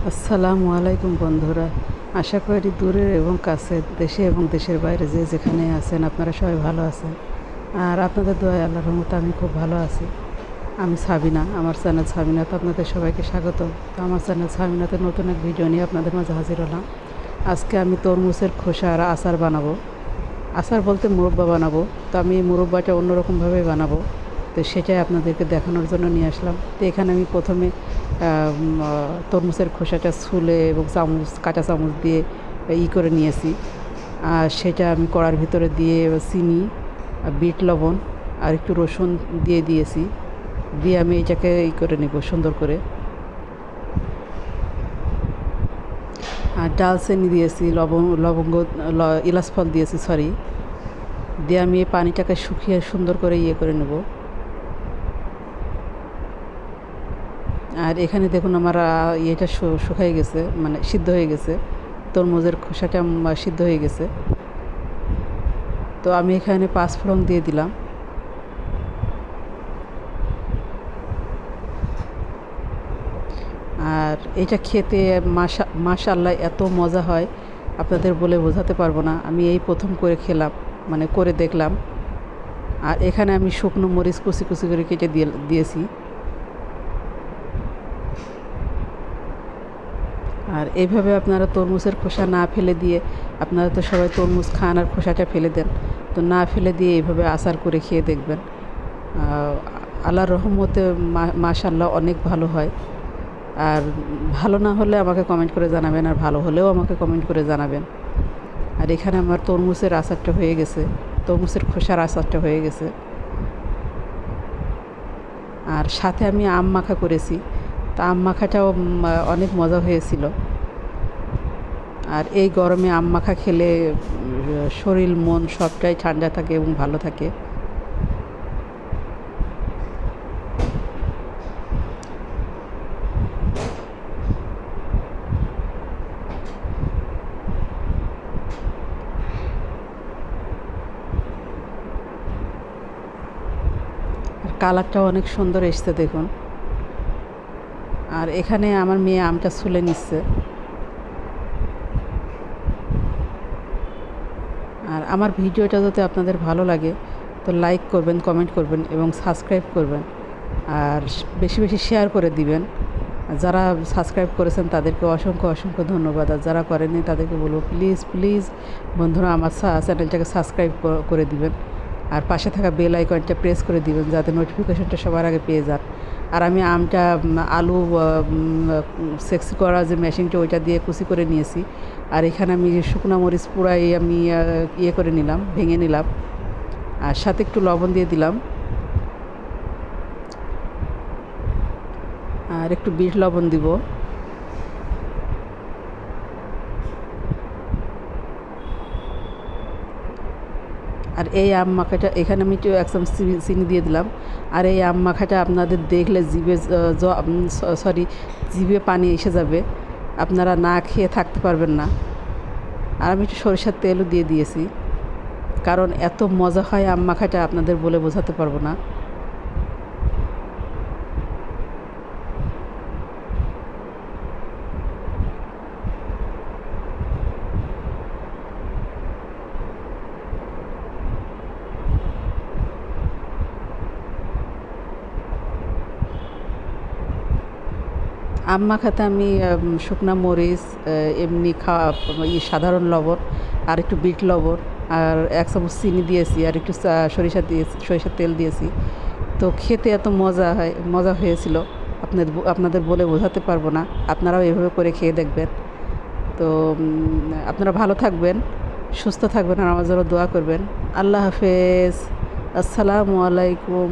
আসসালামু আলাইকুম বন্ধুরা। আশা করি দূরের এবং কাছের, দেশে এবং দেশের বাইরে যে যেখানে আছেন আপনারা সবাই ভালো আছেন। আর আপনাদের দোয়ায় আল্লাহর রহমতে আমি খুব ভালো আছি। আমি সাবিনা, আমার চ্যানেল সাবিনাতে আপনাদের সবাইকে স্বাগত। তো আমার চ্যানেল সাবিনাতে নতুন এক ভিডিও নিয়ে আপনাদের মাঝে হাজির হলাম। আজকে আমি তরমুজের খোসা আর আচার বানাবো। আচার বলতে মুরব্বা বানাবো। তো আমি এই মুরব্বাটা অন্যরকমভাবে বানাবো, তো সেটাই আপনাদেরকে দেখানোর জন্য নিয়ে আসলাম। তো এখানে আমি প্রথমে তরমুজের খোসাটা ছুলে এবং কাঁটা চামচ দিয়ে করে নিয়েছি। আর সেটা আমি কড়ার ভিতরে দিয়ে চিনি, বিট লবণ আর একটু রসুন দিয়েছি। দিয়ে আমি এটাকে করে নেব সুন্দর করে। আর ডালচিনি দিয়েছি, লবঙ্গ, এলাচ ফল দিয়েছি, সরি। দিয়ে আমি এই পানিটাকে শুকিয়ে সুন্দর করে করে নেব। আর এখানে দেখুন আমার ইয়েটা শুকিয়ে গেছে, মানে সিদ্ধ হয়ে গেছে। তরমুজের খোসাটা সিদ্ধ হয়ে গেছে। তো আমি এখানে 5 ফোড়ন দিয়ে দিলাম। আর এটা খেতে মাশাআল্লাহ এত মজা হয়, আপনাদের বলে বোঝাতে পারবো না। আমি এই প্রথম করে খেলাম, মানে করে দেখলাম। আর এখানে আমি শুকনো মরিচ কুচি কুচি করে কেটে দিয়েছি। আর এইভাবে আপনারা তরমুজের খোসা না ফেলে দিয়ে, আপনারা তো সবাই তরমুজ খান আর খোসাটা ফেলে দেন, তো না ফেলে দিয়ে এইভাবে আচার করে খেয়ে দেখবেন। আল্লাহর রহমতে মাশাআল্লাহ অনেক ভালো হয়। আর ভালো না হলে আমাকে কমেন্ট করে জানাবেন, আর ভালো হলেও আমাকে কমেন্ট করে জানাবেন। আর এখানে আমার তরমুজের আচারটা হয়ে গেছে, তরমুজের খোসার আচারটা হয়ে গেছে। আর সাথে আমি আম মাখা করেছি, তা আম মাখাটাও অনেক মজা হয়েছিল। আর এই গরমে আম মাখা খেলে শরীর মন সবটাই ঠান্ডা থাকে এবং ভালো থাকে। আর কালারটাও অনেক সুন্দর এসছে দেখুন। আর এখানে আমার মেয়ে আমটা ছুলে নিচ্ছে। আর আমার ভিডিওটা যদি আপনাদের ভালো লাগে তো লাইক করবেন, কমেন্ট করবেন এবং সাবস্ক্রাইব করবেন। আর বেশি বেশি শেয়ার করে দিবেন। যারা সাবস্ক্রাইব করেছেন তাদেরকে অসংখ্য অসংখ্য ধন্যবাদ। আর যারা করেননি তাদেরকে বলবো প্লিজ প্লিজ বন্ধুরা আমার চ্যানেলটাকে সাবস্ক্রাইব করে দিবেন। আর পাশে থাকা বেল আইকনটা প্রেস করে দিবেন যাতে নোটিফিকেশনটা সবার আগে পেয়ে যান। আর আমি আমটা আলু সেক্সি করা যে মেশিনটা ওইটা দিয়ে কুচি করে নিয়েছি। আর এখানে আমি শুকনো মরিচ পুরাই আমি করে নিলাম, ভেঙে নিলাম। আর সাথে একটু লবণ দিয়ে দিলাম, আর একটু বিট লবণ দিব। আর এই আম মাখাটা এখানে আমি একটু 1 চামচ চিনি দিয়ে দিলাম। আর এই আম মাখাটা আপনাদের দেখলে জিভে পানি এসে যাবে, আপনারা না খেয়ে থাকতে পারবেন না। আর আমি একটু সরিষার তেলও দিয়ে দিয়েছি, কারণ এত মজা হয় আম মাখাটা আপনাদের বলে বোঝাতে পারবো না। আম মাখাতে আমি শুকনা মরিচ, এমনি সাধারণ লবণ আর একটু বিট লবণ আর 1 চামচ চিনি দিয়েছি, আর একটু সরিষার তেল দিয়েছি। তো খেতে এত মজা হয়েছিল, আপনাদের বলে বোঝাতে পারবো না। আপনারাও এভাবে করে খেয়ে দেখবেন। তো আপনারা ভালো থাকবেন, সুস্থ থাকবেন আর আমার জন্য দোয়া করবেন। আল্লাহ হাফেজ, আসসালামু আলাইকুম।